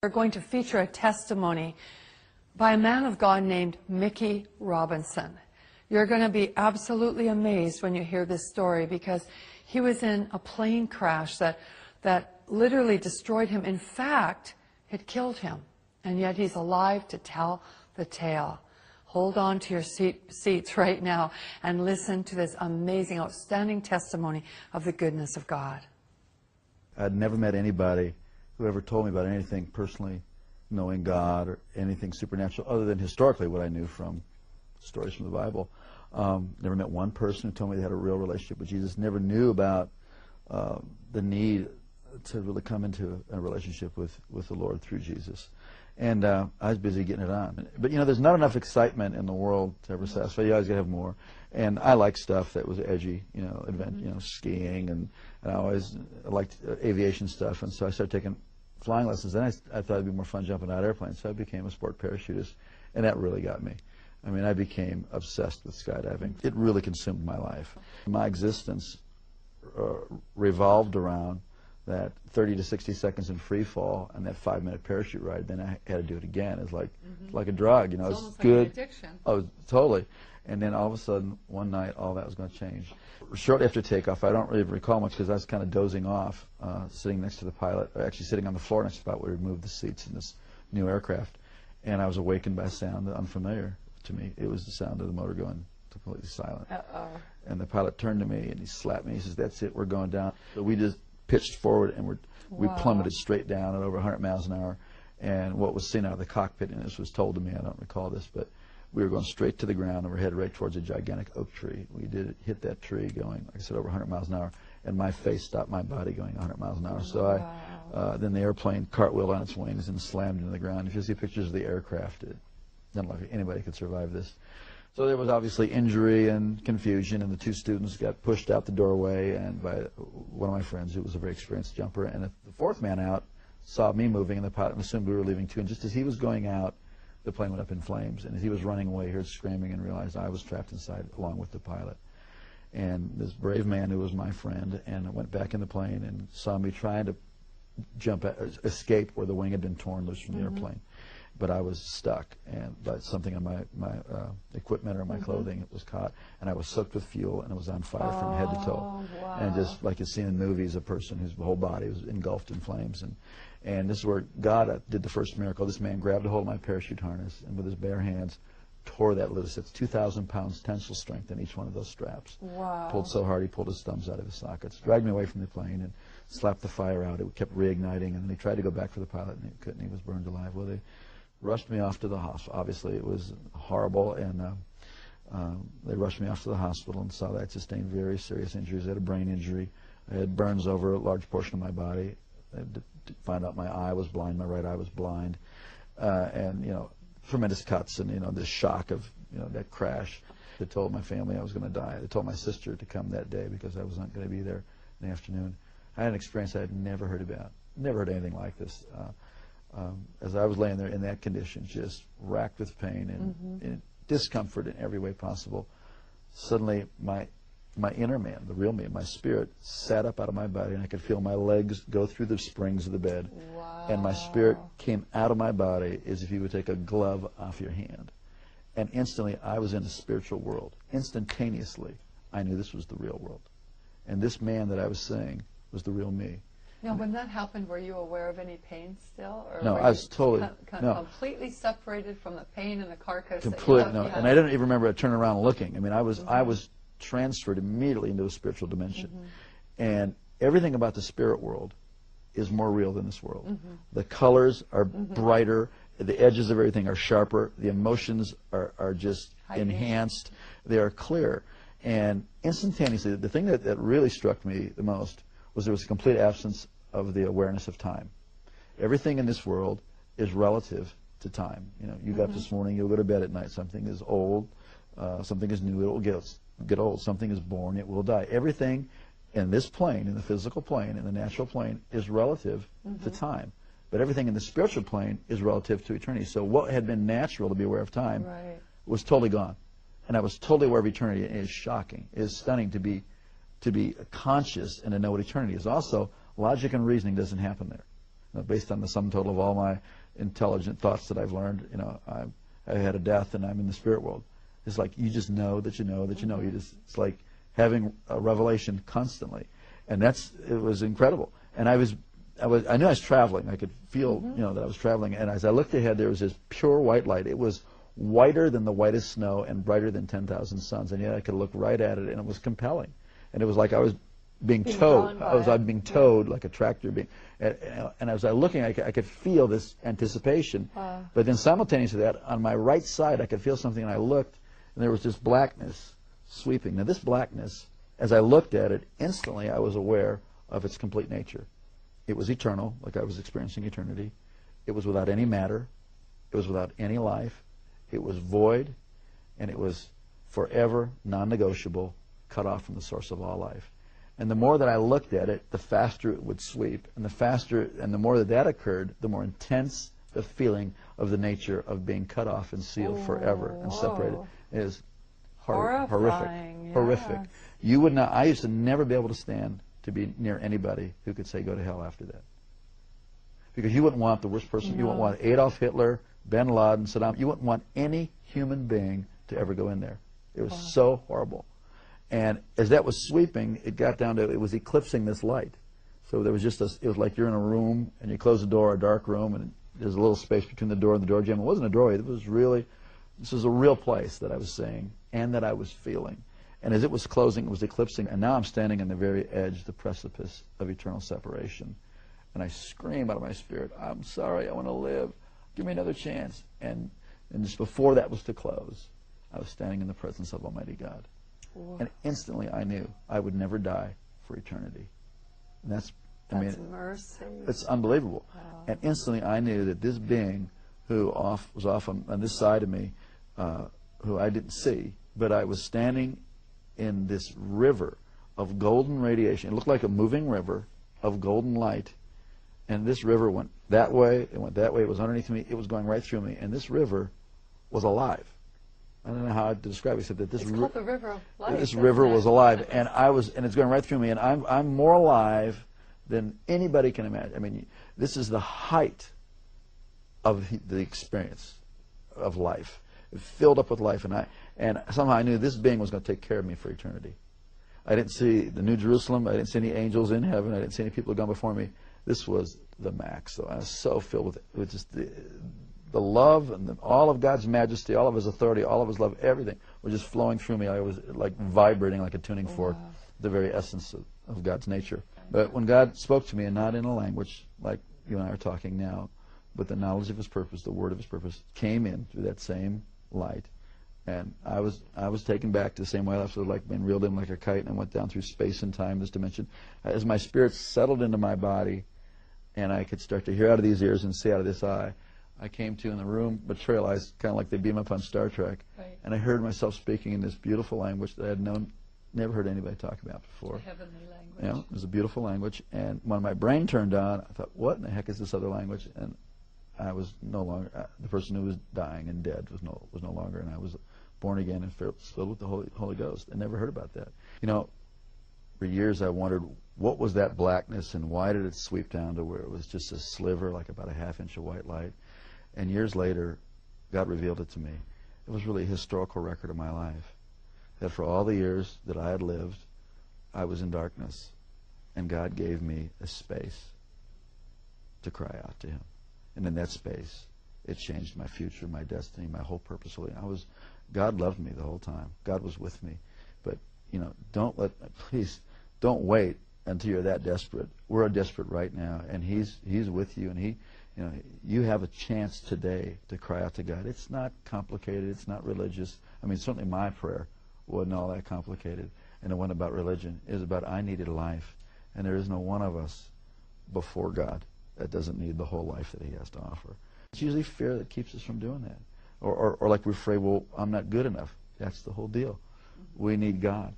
We're going to feature a testimony by a man of God named Mickey Robinson. You're going to be absolutely amazed when you hear this story, because he was in a plane crash that literally destroyed him. In fact, it killed him. And yet he's alive to tell the tale. Hold on to your seats right now and listen to this amazing, outstanding testimony of the goodness of God. I'd never met anybody who ever told me about anything personally knowing God or anything supernatural other than historically what I knew from stories from the Bible. Never met one person who told me they had a real relationship with Jesus. Never knew about the need to really come into a relationship with the Lord through Jesus. And I was busy getting it on. But, you know, there's not enough excitement in the world to ever satisfy. You always got to have more. And I like stuff that was edgy, you know, skiing, and I always liked aviation stuff. And so I started taking flying lessons. Then I thought it'd be more fun jumping out of airplanes. So I became a sport parachutist, and that really got me. I mean, I became obsessed with skydiving. It really consumed my life. My existence revolved around that 30 to 60 seconds in free fall and that 5-minute parachute ride. Then I had to do it again. It's like a drug, you know. It's almost good. Like an addiction. Oh, totally. And then all of a sudden, one night, all that was going to change. Shortly after takeoff, I don't really recall much because I was kind of dozing off, sitting next to the pilot, or actually sitting on the floor next to the pilot where we moved the seats in this new aircraft. And I was awakened by a sound unfamiliar to me. It was the sound of the motor going completely silent. Uh-oh. And the pilot turned to me and he slapped me. He says, "That's it, we're going down." So we just pitched forward and we plummeted straight down at over 100 miles an hour. And what was seen out of the cockpit, and this was told to me, I don't recall this, but we were going straight to the ground and we're headed right towards a gigantic oak tree. We did hit that tree going, like I said, over 100 miles an hour, and my face stopped my body going 100 miles an hour. So then the airplane cartwheeled on its wings and slammed into the ground. If you see pictures of the aircraft, it doesn't look like anybody could survive this. So there was obviously injury and confusion, and the two students got pushed out the doorway and by one of my friends who was a very experienced jumper. And the fourth man out saw me moving, and the pilot assumed we were leaving too. And just as he was going out, the plane went up in flames. And as he was running away, he heard screaming and realized I was trapped inside along with the pilot. And this brave man who was my friend and went back in the plane and saw me trying to escape where the wing had been torn loose from the airplane. But I was stuck, and by something on my equipment or my clothing, it was caught, and I was soaked with fuel, and it was on fire from head to toe. Wow. And just like you see in movies, a person whose whole body was engulfed in flames. And this is where God did the first miracle. This man grabbed a hold of my parachute harness and with his bare hands tore that loose. It's 2,000 pounds tensile strength in each one of those straps. Wow. Pulled so hard he pulled his thumbs out of his sockets, dragged me away from the plane and slapped the fire out. It kept reigniting, and then he tried to go back for the pilot, and he couldn't. He was burned alive. Well, they rushed me off to the hospital. Obviously, it was horrible, and they rushed me off to the hospital and saw that I sustained very serious injuries. I had a brain injury. I had burns over a large portion of my body. I had to find out my eye was blind, my right eye was blind, and, you know, tremendous cuts, and, you know, this shock of, you know, that crash. They told my family I was going to die. They told my sister to come that day because I was not going to be there in the afternoon. I had an experience I had never heard about, never heard anything like this. As I was laying there in that condition, just racked with pain and discomfort in every way possible, suddenly my inner man, the real me, my spirit, sat up out of my body, and I could feel my legs go through the springs of the bed. Wow. And my spirit came out of my body as if you would take a glove off your hand. And instantly, I was in a spiritual world. Instantaneously, I knew this was the real world. And this man that I was seeing was the real me. Now, when that happened, were you aware of any pain still? Or no, I was totally completely separated from the pain and the carcass. Completely, no. And I didn't even remember turning around and looking. I mean, I was transferred immediately into a spiritual dimension. And everything about the spirit world is more real than this world. The colors are brighter. The edges of everything are sharper. The emotions are just enhanced. They are clear. And instantaneously, the thing that really struck me the most was there was a complete absence of the awareness of time. Everything in this world is relative to time. You know, you got up this morning, you'll go to bed at night. Something is old, something is new, it will get old. Something is born, it will die. Everything in this plane, in the physical plane, in the natural plane, is relative to time. But everything in the spiritual plane is relative to eternity. So what had been natural to be aware of time was totally gone. And I was totally aware of eternity. It is shocking. It is stunning to be conscious and to know what eternity is. Also, logic and reasoning doesn't happen there. based on the sum total of all my intelligent thoughts that I've learned, I had a death and I'm in the spirit world. It's like you just know that you know that you know. It's like having a revelation constantly, and it was incredible. And I knew I was traveling. I could feel that I was traveling. And as I looked ahead, there was this pure white light. It was whiter than the whitest snow and brighter than 10,000 suns. And yet I could look right at it, and it was compelling. And it was like I was being towed. I was being towed like a tractor being. And as I was looking, I could feel this anticipation. But then simultaneously to that, on my right side, I could feel something, and I looked, and there was this blackness sweeping. Now this blackness, as I looked at it, instantly I was aware of its complete nature. It was eternal, like I was experiencing eternity. It was without any matter. It was without any life. It was void, and it was forever non-negotiable, cut off from the source of all life. And the more that I looked at it, the faster it would sweep. And the more that occurred, the more intense the feeling of the nature of being cut off and sealed forever and separated. It is horrific. Yes. Horrific. You would not. I used to never be able to stand to be near anybody who could say go to hell after that. Because you wouldn't want the worst person. No. You wouldn't want Adolf Hitler, bin Laden, Saddam. You wouldn't want any human being to ever go in there. It was so horrible. And as that was sweeping, it got down to, it was eclipsing this light. So there was just it was like you're in a room and you close the door, a dark room, and there's a little space between the door and the door jamb. It wasn't a doorway. This was a real place that I was seeing and that I was feeling. And as it was closing, it was eclipsing. And now I'm standing on the very edge, the precipice of eternal separation. And I scream out of my spirit, I'm sorry, I want to live. Give me another chance. And just before that was to close, I was standing in the presence of Almighty God. Whoa. And instantly I knew I would never die for eternity. And that's mercy. It's unbelievable. Wow. And instantly I knew that this being who was off on this side of me, who I didn't see, but I was standing in this river of golden radiation. It looked like a moving river of golden light. And this river went that way, it went that way, it was underneath me, it was going right through me. And this river was alive. I don't know how to describe it, except that this called the river of life. This river was alive, and it's going right through me, and I'm more alive than anybody can imagine. I mean, this is the height of the experience of life. It filled up with life, and somehow I knew this being was going to take care of me for eternity. I didn't see the New Jerusalem. I didn't see any angels in heaven. I didn't see any people gone before me. This was the max. So I was so filled with just the love and all of God's majesty, all of His authority, all of His love, everything was just flowing through me. I was like vibrating like a tuning fork, the very essence of God's nature. But when God spoke to me, and not in a language like you and I are talking now, but the knowledge of His purpose, the word of His purpose, came in through that same light. And I was taken back to the same way I was like being reeled in like a kite, and I went down through space and time, this dimension. As my spirit settled into my body, and I could start to hear out of these ears and see out of this eye, I came to in the room, materialized, kind of like they beam up on Star Trek, and I heard myself speaking in this beautiful language that I had never heard anybody talk about before. Heavenly language. You know, it was a beautiful language, and when my brain turned on, I thought, what in the heck is this other language? And I was no longer, the person who was dying and dead was no longer, and I was born again and filled with the Holy Ghost. I never heard about that. You know, for years I wondered, what was that blackness, and why did it sweep down to where it was just a sliver, like about a half-inch of white light? And years later, God revealed it to me. It was really a historical record of my life. That for all the years that I had lived, I was in darkness. And God gave me a space to cry out to Him. And in that space, it changed my future, my destiny, my whole purpose. God loved me the whole time. God was with me. But, you know, please, don't wait until you're that desperate. We're desperate right now. And He's with you, and you have a chance today to cry out to God. It's not complicated. It's not religious. I mean, certainly my prayer wasn't all that complicated. And it wasn't about religion. It was about I needed life. And there is no one of us before God that doesn't need the whole life that He has to offer. It's usually fear that keeps us from doing that. Or like we're afraid, well, I'm not good enough. That's the whole deal. We need God.